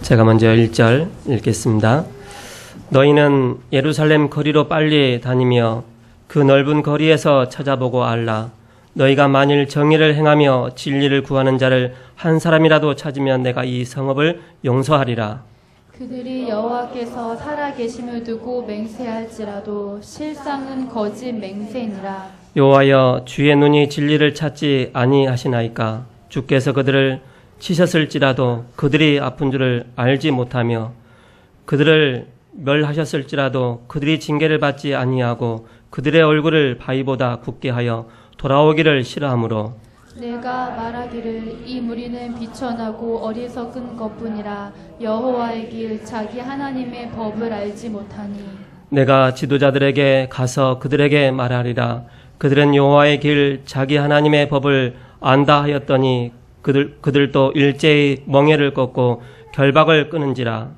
제가 먼저 1절 읽겠습니다. 너희는 예루살렘 거리로 빨리 다니며 그 넓은 거리에서 찾아보고 알라. 너희가 만일 정의를 행하며 진리를 구하는 자를 한 사람이라도 찾으면 내가 이 성읍을 용서하리라. 그들이 여호와께서 살아계심을 두고 맹세할지라도 실상은 거짓 맹세니라. 여호와여, 주의 눈이 진리를 찾지 아니하시나이까. 주께서 그들을 치셨을지라도 그들이 아픈 줄을 알지 못하며 그들을 멸하셨을지라도 그들이 징계를 받지 아니하고 그들의 얼굴을 바위보다 굳게 하여 돌아오기를 싫어하므로 내가 말하기를 이 무리는 비천하고 어리석은 것뿐이라. 여호와의 길 자기 하나님의 법을 알지 못하니 내가 지도자들에게 가서 그들에게 말하리라. 그들은 여호와의 길 자기 하나님의 법을 안다 하였더니 그들도 일제히 멍에를 꺾고 결박을 끊은지라.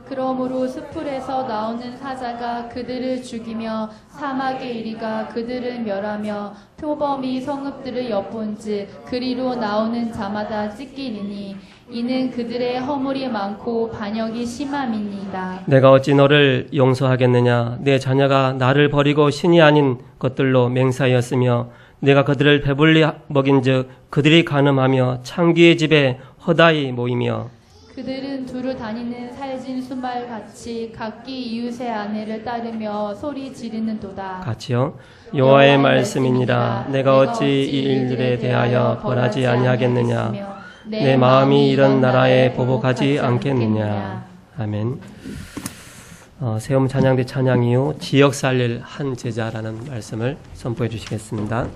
그러므로 숲풀에서 나오는 사자가 그들을 죽이며 사막의 이리가 그들을 멸하며 표범이 성읍들을 엿본즉 그리로 나오는 자마다 찢기리니 이는 그들의 허물이 많고 반역이 심함이니이다. 내가 어찌 너를 용서하겠느냐. 내 자녀가 나를 버리고 신이 아닌 것들로 맹사하였으며 내가 그들을 배불리 먹인즉 그들이 간음하며 창기의 집에 허다히 모이며 그들은 두루 다니는 살진 수말같이 각기 이웃의 아내를 따르며 소리 지르는도다. 같이요. 여호와의 말씀이니라. 내가 어찌 이 일들에 대하여 벌하지 아니하겠느냐. 내 마음이 이런 나라에 보복하지 않겠느냐. 아멘. 세움 찬양대 찬양 이후 지역 살릴 한 제자라는 말씀을 선포해 주시겠습니다.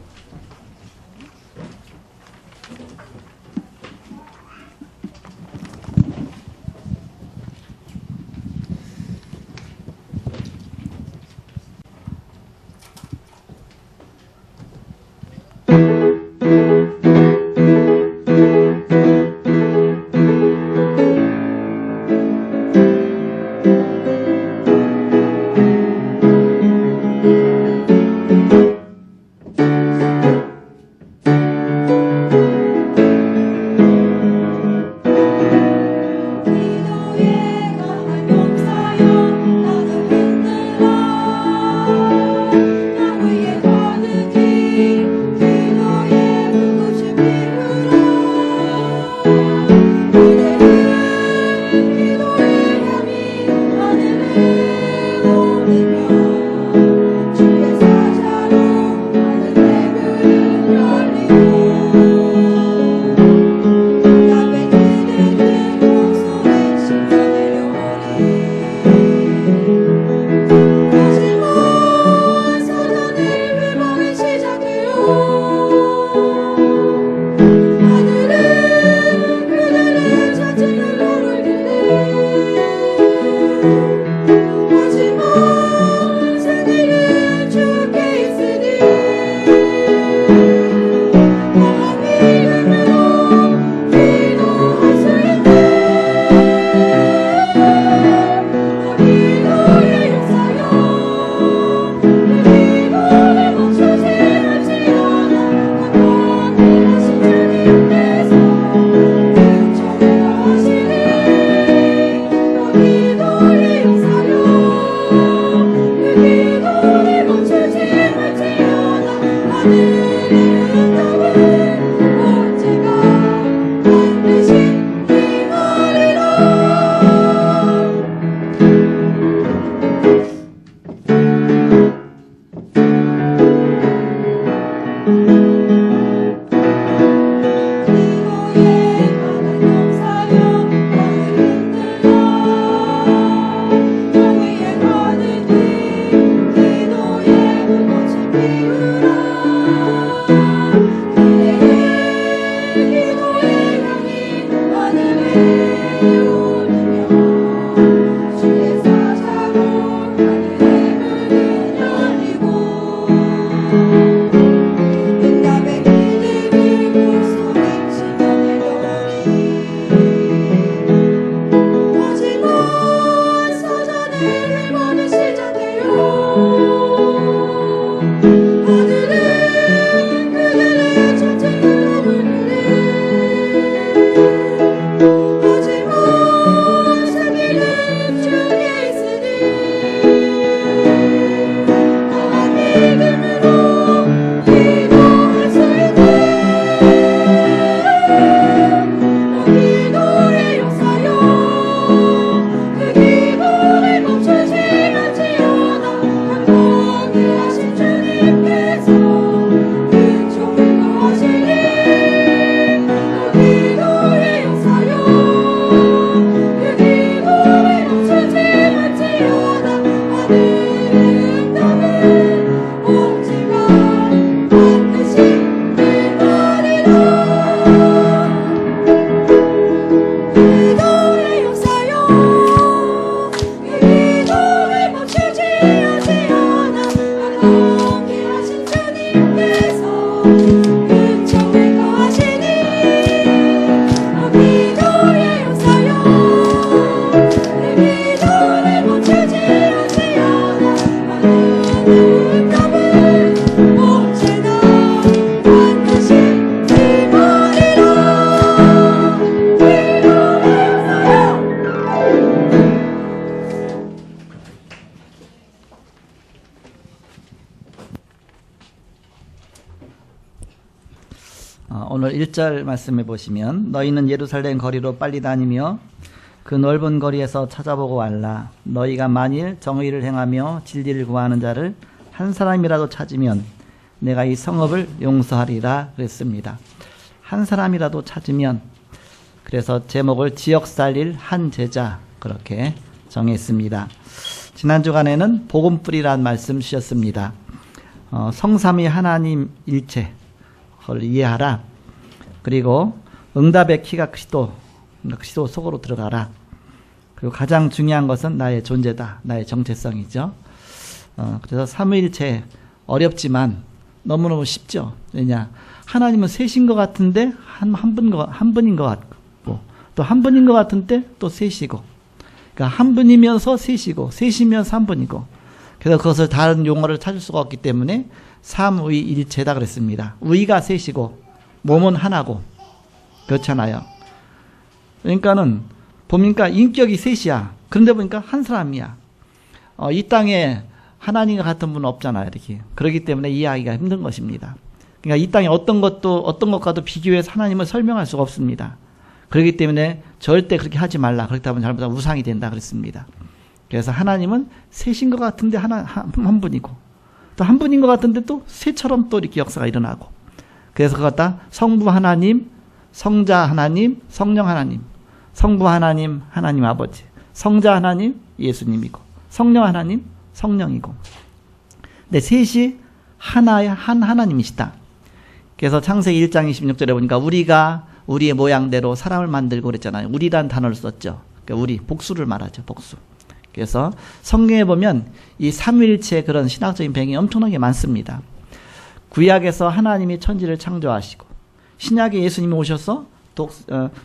1절 말씀해 보시면 너희는 예루살렘 거리로 빨리 다니며 그 넓은 거리에서 찾아보고 알라. 너희가 만일 정의를 행하며 진리를 구하는 자를 한 사람이라도 찾으면 내가 이 성읍을 용서하리라 그랬습니다. 한 사람이라도 찾으면, 그래서 제목을 지역 살릴 한 제자 그렇게 정했습니다. 지난 주간에는 복음 뿌리란 말씀 주셨습니다. 성삼위 하나님 일체를 이해하라. 그리고 응답의 키가 그리스도 속으로 들어가라. 그리고 가장 중요한 것은 나의 존재다. 나의 정체성이죠. 그래서 삼위일체 어렵지만 너무너무 쉽죠. 왜냐? 하나님은 셋인 것 같은데 한 분인 것 같고, 또 한 분인 것 같은데 또 셋이고, 그러니까 한 분이면서 셋이고, 셋이면서 한 분이고, 그래서 그것을 다른 용어를 찾을 수가 없기 때문에 삼위일체다 그랬습니다. 위가 셋이고 몸은 하나고, 그렇잖아요. 그러니까는 보니까 인격이 셋이야. 그런데 보니까 한 사람이야. 이 땅에 하나님과 같은 분은 없잖아요, 이렇게. 그렇기 때문에 이해하기가 힘든 것입니다. 그러니까 이 땅에 어떤 것과도 비교해서 하나님을 설명할 수가 없습니다. 그렇기 때문에 절대 그렇게 하지 말라. 그렇게 하면 잘못하면 우상이 된다 그랬습니다. 그래서 하나님은 셋인 것 같은데 한 분이고, 또 한 분인 것 같은데 또 셋처럼 또 이렇게 역사가 일어나고, 그래서 그것 다 성부 하나님, 성자 하나님, 성령 하나님, 성부 하나님, 하나님 아버지, 성자 하나님, 예수님이고, 성령 하나님, 성령이고. 근데 셋이 하나의 한 하나님이시다. 그래서 창세기 1장 26절에 보니까 우리가 우리의 모양대로 사람을 만들고 그랬잖아요. 우리란 단어를 썼죠. 그러니까 우리, 복수를 말하죠. 복수. 그래서 성경에 보면 이 삼위일체의 그런 신학적인 배경이 엄청나게 많습니다. 구약에서 하나님이 천지를 창조하시고, 신약에 예수님이 오셔서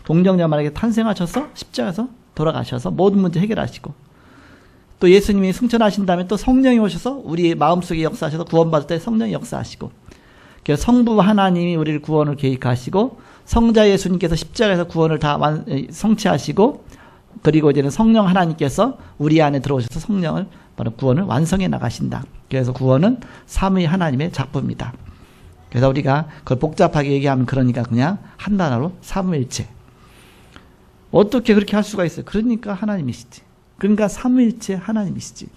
동정녀 마리아에게 탄생하셔서 십자가에서 돌아가셔서 모든 문제 해결하시고, 또 예수님이 승천하신 다음에 또 성령이 오셔서 우리 마음속에 역사하셔서 구원받을 때 성령이 역사하시고, 그래서 성부 하나님이 우리를 구원을 계획하시고, 성자 예수님께서 십자가에서 구원을 다 성취하시고, 그리고 이제는 성령 하나님께서 우리 안에 들어오셔서 성령을 바로 구원을 완성해 나가신다. 그래서 구원은 삼위 하나님의 작품이다. 그래서 우리가 그걸 복잡하게 얘기하면 그러니까 그냥 한 단어로 삼위일체. 어떻게 그렇게 할 수가 있어요? 그러니까 하나님이시지. 그러니까 삼위일체 하나님이시지.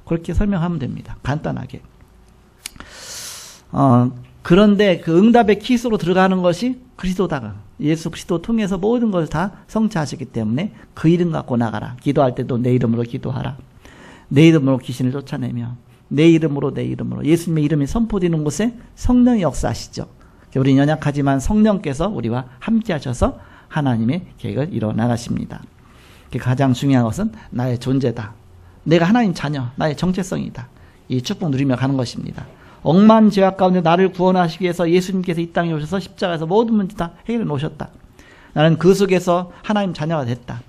그렇게 설명하면 됩니다. 간단하게. 그런데 그 응답의 키스로 들어가는 것이 그리스도다. 예수 그리스도 통해서 모든 것을 다 성취하셨기 때문에 그 이름 갖고 나가라. 기도할 때도 내 이름으로 기도하라. 내 이름으로 귀신을 쫓아내며, 내 이름으로 예수님의 이름이 선포되는 곳에 성령이 역사하시죠. 우리는 연약하지만 성령께서 우리와 함께 하셔서 하나님의 계획을 이뤄 나가십니다. 가장 중요한 것은 나의 존재다. 내가 하나님 자녀, 나의 정체성이다. 이 축복 누리며 가는 것입니다. 억만 죄악 가운데 나를 구원하시기 위해서 예수님께서 이 땅에 오셔서 십자가에서 모든 문제 다 해결해 놓으셨다. 나는 그 속에서 하나님 자녀가 됐다.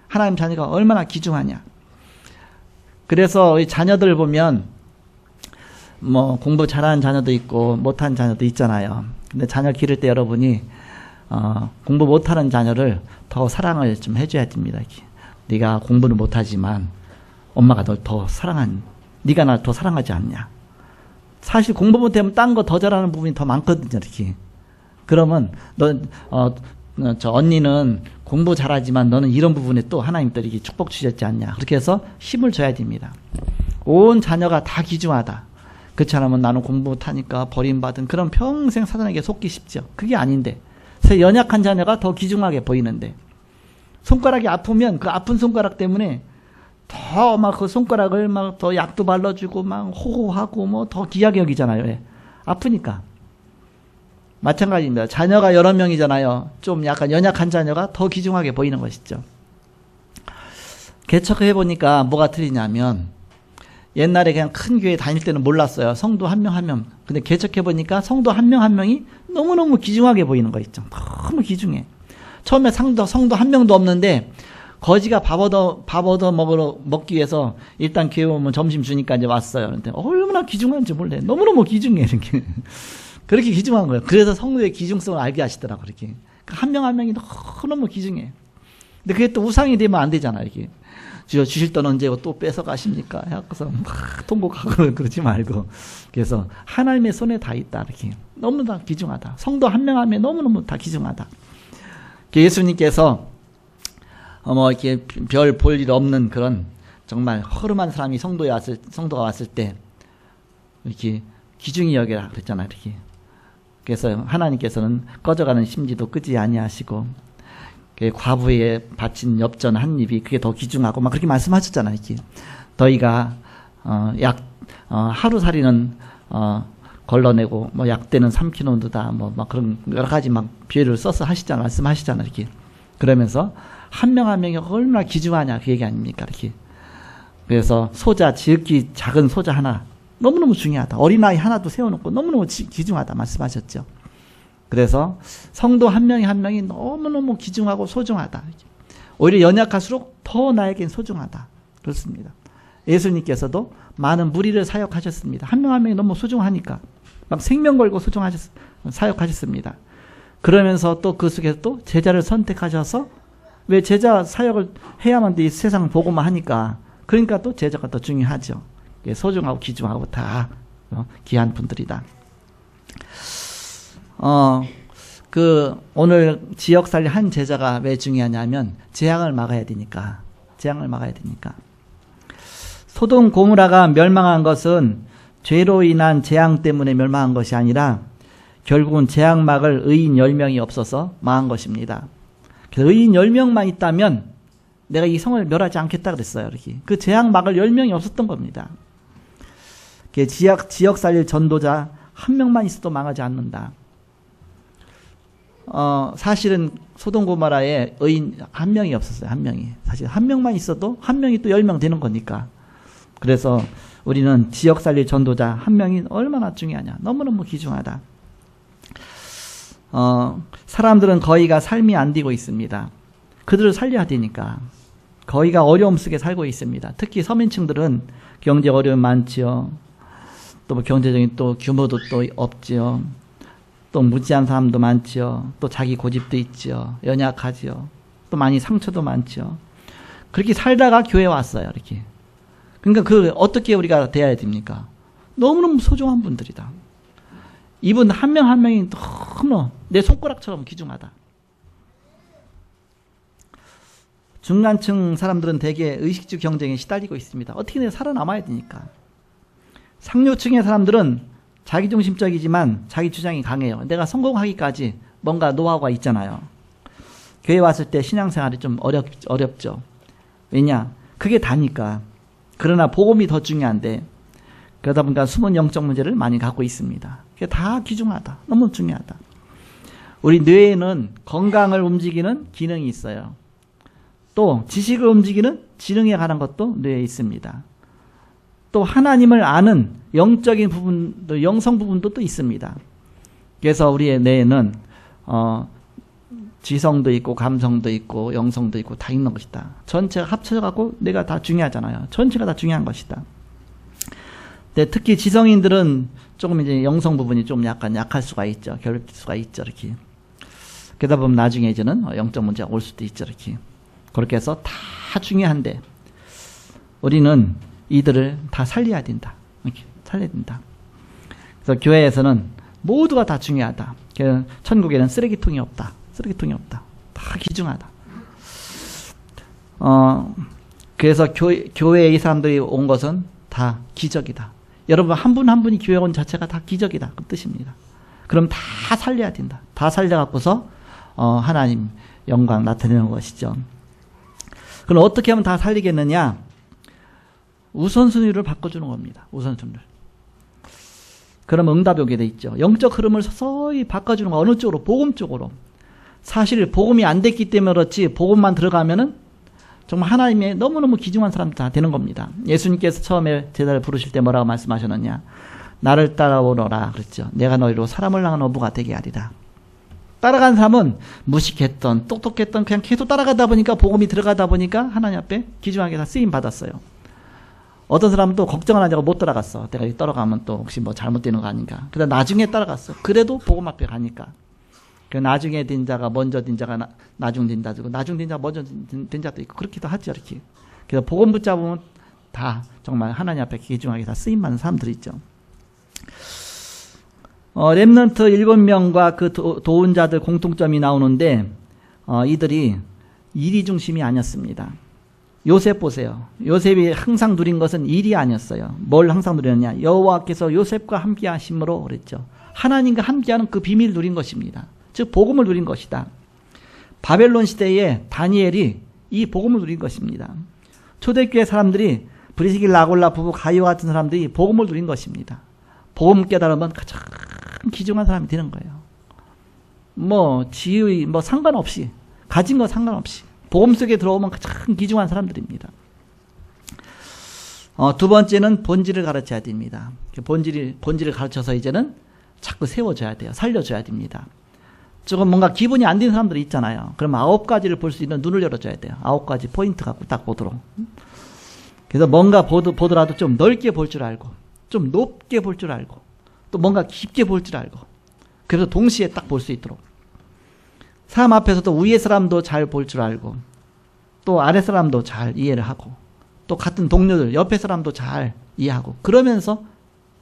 하나님 자녀가 얼마나 귀중하냐. 그래서 이 자녀들 보면 뭐 공부 잘하는 자녀도 있고 못하는 자녀도 있잖아요. 근데 자녀 기를 때 여러분이 공부 못하는 자녀를 더 사랑을 좀 해줘야 됩니다. 네가 공부는 못하지만 엄마가 널 더 네가 날 더 사랑하지 않냐. 사실 공부 못하면 딴 거 더 잘하는 부분이 더 많거든요, 이렇게. 그러면 저 언니는 공부 잘하지만 너는 이런 부분에 또 하나님 또 이렇게 축복 주셨지 않냐. 그렇게 해서 힘을 줘야 됩니다. 온 자녀가 다 귀중하다. 그렇지 않으면 나는 공부 못하니까 버림받은, 그런 평생 사단에게 속기 쉽죠. 그게 아닌데, 연약한 자녀가 더 귀중하게 보이는데, 손가락이 아프면 그 아픈 손가락 때문에 더 막 그 손가락을 막 더 약도 발라주고 막 호호하고 뭐 더 귀하게 여기잖아요. 왜? 아프니까. 마찬가지입니다. 자녀가 여러 명이잖아요. 좀 약간 연약한 자녀가 더 귀중하게 보이는 것이죠. 개척해보니까 뭐가 틀리냐면, 옛날에 그냥 큰 교회 다닐 때는 몰랐어요. 성도 한 명 한 명. 근데 개척해보니까 성도 한 명 한 명이 너무너무 귀중하게 보이는 거 있죠. 너무 귀중해. 처음에 성도 한 명도 없는데, 거지가 밥 얻어 먹기 위해서 일단 교회 오면 점심 주니까 이제 왔어요. 그런데 얼마나 귀중한지 몰래. 너무너무 귀중해, 이렇게. 그렇게 귀중한 거예요. 그래서 성도의 귀중성을 알게 하시더라고요, 그렇게. 한 명 한 명이 너무너무 귀중해. 근데 그게 또 우상이 되면 안 되잖아, 이게. 주여 주실 돈 언제고 또 뺏어 가십니까? 해서 막 통곡하고 그러지 말고. 그래서 하나님의 손에 다 있다, 이렇게. 너무 다 귀중하다. 성도 한 명 한 명 너무너무 다 귀중하다. 예수님께서 이렇게 별 볼 일 없는 그런 정말 허름한 사람이 성도가 왔을 때 이렇게 귀중히 여겨라 그랬잖아요, 이렇게. 그래서 하나님께서는 꺼져가는 심지도 끄지 아니하시고 과부에 바친 엽전 한 입이 그게 더 귀중하고 막 그렇게 말씀하셨잖아요, 이렇게. 너희가 하루살이는 걸러내고 뭐 약대는 삼키노도다 뭐 막 그런 여러 가지 막 비유를 써서 말씀하시잖아요, 이렇게. 그러면서 한 명 한 명이 얼마나 귀중하냐 그 얘기 아닙니까, 이렇게. 그래서 지극히 작은 소자 하나 너무너무 중요하다. 어린아이 하나도 세워놓고 너무너무 귀중하다 말씀하셨죠. 그래서 성도 한 명이 한 명이 너무너무 귀중하고 소중하다. 오히려 연약할수록 더 나에겐 소중하다. 그렇습니다. 예수님께서도 많은 무리를 사역하셨습니다. 한 명 한 명이 너무 소중하니까 막 생명 걸고 사역하셨습니다. 그러면서 또 그 속에서 또 제자를 선택하셔서 왜 제자 사역을 해야만 돼, 이 세상 보고만 하니까. 그러니까 또 제자가 더 중요하죠. 소중하고 귀중하고 다 귀한 분들이다. 오늘 지역살리 한 제자가 왜 중요하냐면 재앙을 막아야 되니까. 소돔 고모라가 멸망한 것은 죄로 인한 재앙 때문에 멸망한 것이 아니라 결국은 재앙 막을 의인 10명이 없어서 망한 것입니다. 그래서 의인 10명만 있다면 내가 이 성을 멸하지 않겠다 그랬어요, 이렇게. 그 재앙 막을 10명이 없었던 겁니다. 지역 살릴 전도자 한 명만 있어도 망하지 않는다. 사실은 소돔 고모라에 의인 한 명이 없었어요, 한 명이. 사실 한 명만 있어도 한 명이 또 10명 되는 거니까. 그래서 우리는 지역 살릴 전도자 한 명이 얼마나 중요하냐. 너무너무 귀중하다. 사람들은 거의가 삶이 안 되고 있습니다. 그들을 살려야 되니까. 거의가 어려움 속에 살고 있습니다. 특히 서민층들은 경제 어려움이 많지요. 또 뭐 경제적인 또 규모도 또 없지요. 또 무지한 사람도 많지요. 또 자기 고집도 있지요. 연약하지요. 또 많이 상처도 많지요. 그렇게 살다가 교회에 왔어요, 이렇게. 그러니까 어떻게 우리가 대해야 됩니까? 너무너무 소중한 분들이다. 이분 한 명 한 명이 너무 내 손가락처럼 귀중하다. 중간층 사람들은 대개 의식주 경쟁에 시달리고 있습니다. 어떻게든 살아남아야 되니까. 상류층의 사람들은 자기중심적이지만 자기 주장이 강해요. 내가 성공하기까지 뭔가 노하우가 있잖아요. 교회 왔을 때 신앙생활이 좀 어렵죠. 왜냐? 그게 다니까. 그러나 복음이 더 중요한데 그러다 보니까 숨은 영적 문제를 많이 갖고 있습니다. 그게 다 귀중하다. 너무 중요하다. 우리 뇌에는 건강을 움직이는 기능이 있어요. 또 지식을 움직이는 지능에 관한 것도 뇌에 있습니다. 또 하나님을 아는 영적인 부분도, 영성 부분도 또 있습니다. 그래서 우리의 뇌에는 지성도 있고 감성도 있고 영성도 있고 다 있는 것이다. 전체가 합쳐져갖고 내가 다 중요하잖아요. 전체가 다 중요한 것이다. 근데 특히 지성인들은 조금 이제 영성 부분이 좀 약할 수가 있죠. 결핍될 수가 있죠, 이렇게. 그러다 보면 나중에 이제는 영적 문제가 올 수도 있죠, 이렇게. 그렇게 해서 다 중요한데 우리는 이들을 다 살려야 된다. 이렇게 살려야 된다. 그래서 교회에서는 모두가 다 중요하다. 천국에는 쓰레기통이 없다. 다 귀중하다. 그래서 교회에 이 사람들이 온 것은 다 기적이다. 여러분 한 분 한 분이 교회 온 자체가 다 기적이다. 그 뜻입니다. 그럼 다 살려야 된다. 다 살려갖고서 하나님 영광 나타내는 것이죠. 그럼 어떻게 하면 다 살리겠느냐? 우선순위를 바꿔주는 겁니다. 우선순위를. 그럼 응답이 오게 돼 있죠. 영적 흐름을 서서히 바꿔주는 거. 어느 쪽으로? 복음 쪽으로. 사실 복음이 안 됐기 때문에 그렇지 복음만 들어가면은 정말 하나님의 너무너무 귀중한 사람들 다 되는 겁니다. 예수님께서 처음에 제자를 부르실 때 뭐라고 말씀하셨느냐? 나를 따라오너라 그랬죠. 내가 너희로 사람을 향한 어부가 되게 하리라. 따라간 사람은 무식했던 똑똑했던 그냥 계속 따라가다 보니까 복음이 들어가다 보니까 하나님 앞에 귀중하게 다 쓰임 받았어요. 어떤 사람은 또 걱정을 하냐고 못 따라갔어. 내가 따라가면 또 혹시 뭐 잘못되는 거 아닌가. 그러다 나중에 따라갔어. 그래도 복음 앞에 가니까. 그 나중에 된 자가 먼저 된 자가 나중 된 자고 나중 된 자가 먼저 된 자도 있고 그렇기도 하죠. 이렇게. 그래서 복음 붙잡으면 다 정말 하나님 앞에 귀중하게 다 쓰임받는 사람들이 있죠. 렘넌트 7명과 그 도운 자들 공통점이 나오는데 이들이 일이 중심이 아니었습니다. 요셉 보세요. 요셉이 항상 누린 것은 일이 아니었어요. 뭘 항상 누렸냐? 여호와께서 요셉과 함께 하심으로 그랬죠. 하나님과 함께하는 그 비밀을 누린 것입니다. 즉 복음을 누린 것이다. 바벨론 시대에 다니엘이 이 복음을 누린 것입니다. 초대교회 사람들이 브리스길 라골라 부부 가이오 같은 사람들이 복음을 누린 것입니다. 복음 깨달으면 가장 귀중한 사람이 되는 거예요. 뭐 지위 뭐 상관없이 가진 거 상관없이 복음 속에 들어오면 가장 귀중한 사람들입니다. 두 번째는 본질을 가르쳐야 됩니다. 본질을 가르쳐서 이제는 자꾸 세워줘야 돼요. 살려줘야 됩니다. 조금 뭔가 기분이 안 든 사람들이 있잖아요. 그럼 9가지를 볼 수 있는 눈을 열어줘야 돼요. 9가지 포인트 갖고 딱 보도록. 그래서 뭔가 보더라도 좀 넓게 볼 줄 알고, 좀 높게 볼 줄 알고, 또 뭔가 깊게 볼 줄 알고, 그래서 동시에 딱 볼 수 있도록. 사람 앞에서도 위에 사람도 잘 볼 줄 알고, 또 아래 사람도 잘 이해를 하고, 또 같은 동료들, 옆에 사람도 잘 이해하고, 그러면서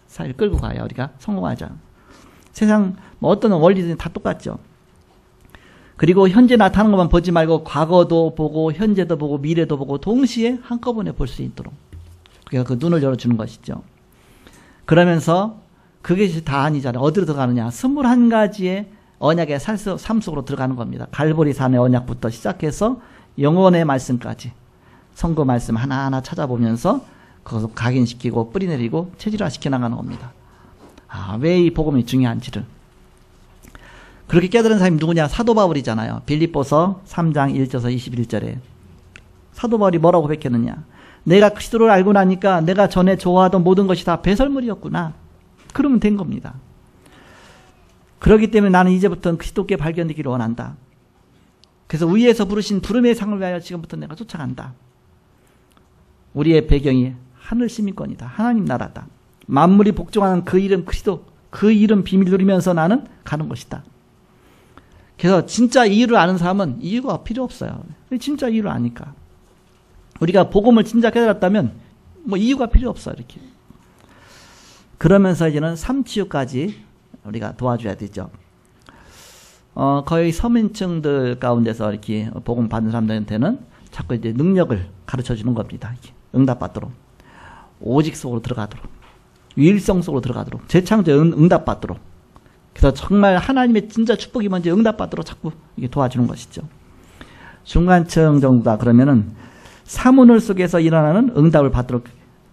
사이를 끌고 가야 우리가 성공하자. 세상 뭐 어떤 원리든 다 똑같죠. 그리고 현재 나타나는 것만 보지 말고 과거도 보고 현재도 보고 미래도 보고 동시에 한꺼번에 볼 수 있도록. 그래서 그 눈을 열어주는 것이죠. 그러면서 그게 다 아니잖아요. 어디로 들어가느냐. 21가지의 언약의 삶 속으로 들어가는 겁니다. 갈보리산의 언약부터 시작해서 영원의 말씀까지 선거 말씀 하나하나 찾아보면서 그것을 각인시키고 뿌리내리고 체질화시켜 나가는 겁니다. 왜 이 복음이 중요한지를. 그렇게 깨달은 사람이 누구냐? 사도 바울이잖아요. 빌립보서 3장 1절에서 21절에 사도 바울이 뭐라고 고백했느냐? 내가 그리스도를 알고 나니까 내가 전에 좋아하던 모든 것이 다 배설물이었구나. 그러면 된 겁니다. 그렇기 때문에 나는 이제부터는 그리스도께 발견되기를 원한다. 그래서 위에서 부르신 부름의 상을 위하여 지금부터 내가 쫓아간다. 우리의 배경이 하늘 시민권이다. 하나님 나라다. 만물이 복종하는 그 이름 그리스도, 그 이름 비밀 누리면서 나는 가는 것이다. 그래서 진짜 이유를 아는 사람은 이유가 필요 없어요. 진짜 이유를 아니까. 우리가 복음을 진짜 깨달았다면 뭐 이유가 필요 없어요. 이렇게. 그러면서 이제는 삼치유까지 우리가 도와줘야 되죠. 거의 서민층들 가운데서 이렇게 복음 받는 사람들한테는 자꾸 이제 능력을 가르쳐 주는 겁니다. 이렇게 응답받도록. 오직 속으로 들어가도록. 유일성 속으로 들어가도록. 재창조에 응답받도록. 그래서 정말 하나님의 진짜 축복이 먼저 응답받도록 자꾸 이게 도와주는 것이죠. 중간층 정도다 그러면은 사문을 속에서 일어나는 응답을 받도록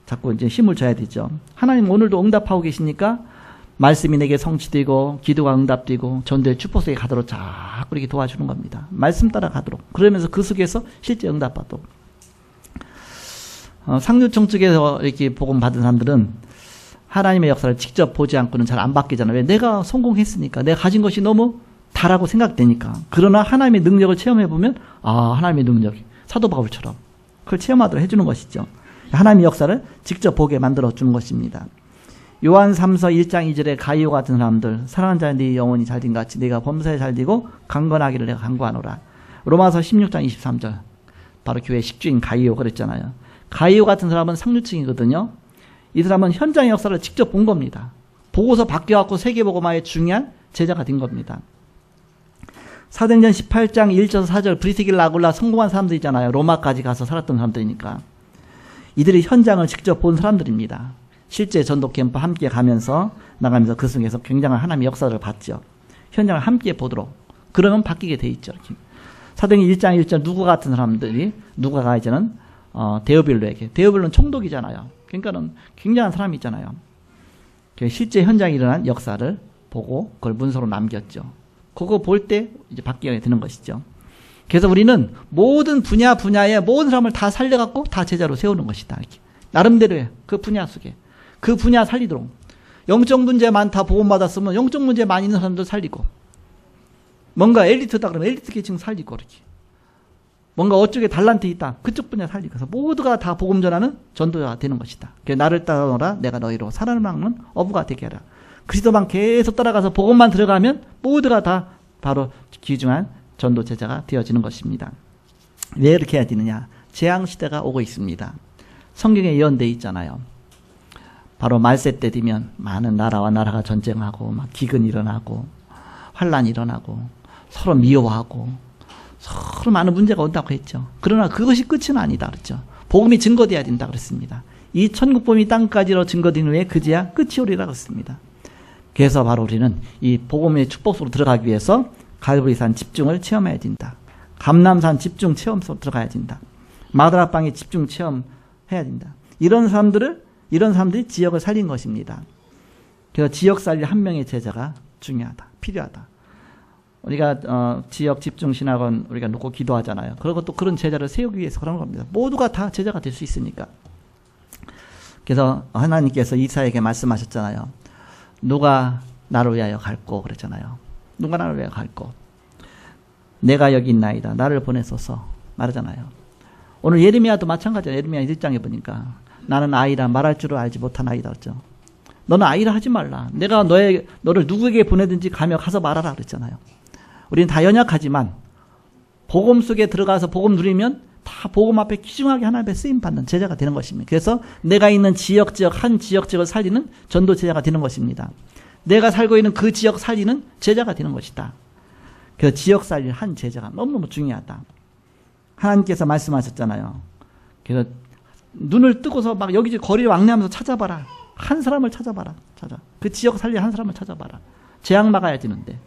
자꾸 이제 힘을 줘야 되죠. 하나님 오늘도 응답하고 계시니까 말씀이 내게 성취되고 기도가 응답되고 전도의 축복 속에 가도록 자꾸 이렇게 도와주는 겁니다. 말씀 따라 가도록. 그러면서 그 속에서 실제 응답받도록. 상류층 쪽에서 이렇게 복음 받은 사람들은 하나님의 역사를 직접 보지 않고는 잘 안 바뀌잖아요. 왜? 내가 성공했으니까. 내가 가진 것이 너무 다라고 생각되니까. 그러나 하나님의 능력을 체험해보면 하나님의 능력이 사도 바울처럼 그걸 체험하도록 해주는 것이죠. 하나님의 역사를 직접 보게 만들어주는 것입니다. 요한 3서 1장 2절에 가이오 같은 사람들 사랑하는 자여 네 영혼이 잘된 같이 내가 범사에 잘되고 강건하기를 내가 간구하노라. 로마서 16장 23절 바로 교회 식주인 가이오 그랬잖아요. 가이오 같은 사람은 상류층이거든요. 이 사람은 현장의 역사를 직접 본 겁니다. 보고서 바뀌어갖고 세계복음화에 중요한 제자가 된 겁니다. 사도행전 18장 1절 4절 브리스길라 아굴라 성공한 사람들이잖아요. 로마까지 가서 살았던 사람들이니까. 이들이 현장을 직접 본 사람들입니다. 실제 전도 캠프 함께 가면서 나가면서 그 속에서 굉장한 하나님의 역사를 봤죠. 현장을 함께 보도록. 그러면 바뀌게 돼 있죠. 사도행전 1장 1절 누가 같은 사람들이 누가가 이제는 데오빌로에게 데오빌로는 총독이잖아요. 그러니까는 굉장한 사람이 있잖아요. 실제 현장에 일어난 역사를 보고 그걸 문서로 남겼죠. 그거 볼 때 이제 바뀌게 되는 것이죠. 그래서 우리는 모든 분야의 모든 사람을 다 살려갖고 다 제자로 세우는 것이다. 이렇게. 나름대로의 그 분야 속에 그 분야 살리도록. 영적 문제 많다 복음 받았으면 영적 문제 많이 있는 사람들 살리고, 뭔가 엘리트다 그러면 엘리트 계층 살리고, 이렇게. 뭔가 어쪽에 달란트 있다 그쪽 분야 살리고 해서 모두가 다 복음 전하는 전도자가 되는 것이다. 나를 따라오라 내가 너희로 살아남는 어부가 되게 하라. 그리스도만 계속 따라가서 복음만 들어가면 모두가 다 바로 귀중한 전도 제자가 되어지는 것입니다. 왜 이렇게 해야 되느냐? 재앙시대가 오고 있습니다. 성경에 예언되어 있잖아요. 바로 말세 때 되면 많은 나라와 나라가 전쟁하고 막 기근이 일어나고 환란이 일어나고 서로 미워하고 서로 많은 문제가 온다고 했죠. 그러나 그것이 끝은 아니다 그랬죠. 복음이 증거되어야 된다 그랬습니다. 이 천국복음이 땅까지로 증거된 후에 그제야 끝이 오리라 그랬습니다. 그래서 바로 우리는 이 복음의 축복 속으로 들어가기 위해서 갈보리산 집중을 체험해야 된다. 감람산 집중 체험 속으로 들어가야 된다. 마다라방의 집중 체험해야 된다. 이런 사람들이 지역을 살린 것입니다. 그래서 지역 살릴 한 명의 제자가 중요하다. 필요하다. 우리가 지역 집중 신학원 우리가 놓고 기도하잖아요. 그리고 또 그런 제자를 세우기 위해서 그런 겁니다. 모두가 다 제자가 될 수 있으니까. 그래서 하나님께서 이사야에게 말씀하셨잖아요. 누가 나를 위하여 갈고 그랬잖아요. 누가 나를 위하여 갈고. 내가 여기 있나이다. 나를 보내소서 말하잖아요. 오늘 예레미야도 마찬가지예요. 예레미야 1장에 보니까 나는 아이라 말할 줄을 알지 못한 아이다 그랬죠. 너는 아이라 하지 말라. 내가 너를 누구에게 보내든지 가서 말하라 그랬잖아요. 우리는 다 연약하지만 복음 속에 들어가서 복음 누리면 다 복음 앞에 귀중하게 하나님 앞에 쓰임받는 제자가 되는 것입니다. 그래서 내가 있는 한 지역을 살리는 전도 제자가 되는 것입니다. 내가 살고 있는 그 지역 살리는 제자가 되는 것이다. 그래서 지역 살릴 한 제자가 너무너무 중요하다. 하나님께서 말씀하셨잖아요. 그래서 눈을 뜨고서 막 여기저기 거리를 왕래하면서 찾아봐라. 한 사람을 찾아봐라. 그 지역 살릴 한 사람을 찾아봐라. 재앙 막아야 되는데.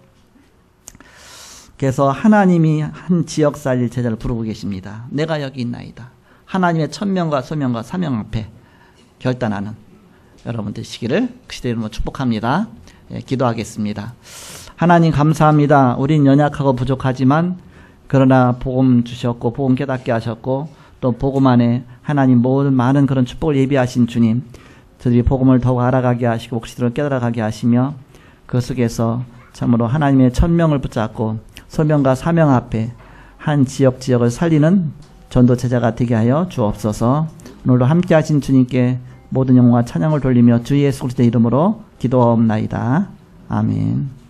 그래서 하나님이 한 지역 살릴 제자를 부르고 계십니다. 내가 여기 있나이다. 하나님의 천명과 소명과 사명 앞에 결단하는 여러분 되시기를 그 시대 이름으로 축복합니다. 기도하겠습니다. 하나님 감사합니다. 우린 연약하고 부족하지만 그러나 복음 주셨고 복음 깨닫게 하셨고 또 복음 안에 하나님 모든 많은 그런 축복을 예비하신 주님, 저들이 복음을 더욱 알아가게 하시고 그리스도를 깨달아가게 하시며 그 속에서 참으로 하나님의 천명을 붙잡고 소명과 사명 앞에 한 지역을 살리는 전도 제자가 되게 하여 주옵소서. 오늘도 함께 하신 주님께 모든 영광과 찬양을 돌리며 주 예수 그리스도의 이름으로 기도하옵나이다. 아멘.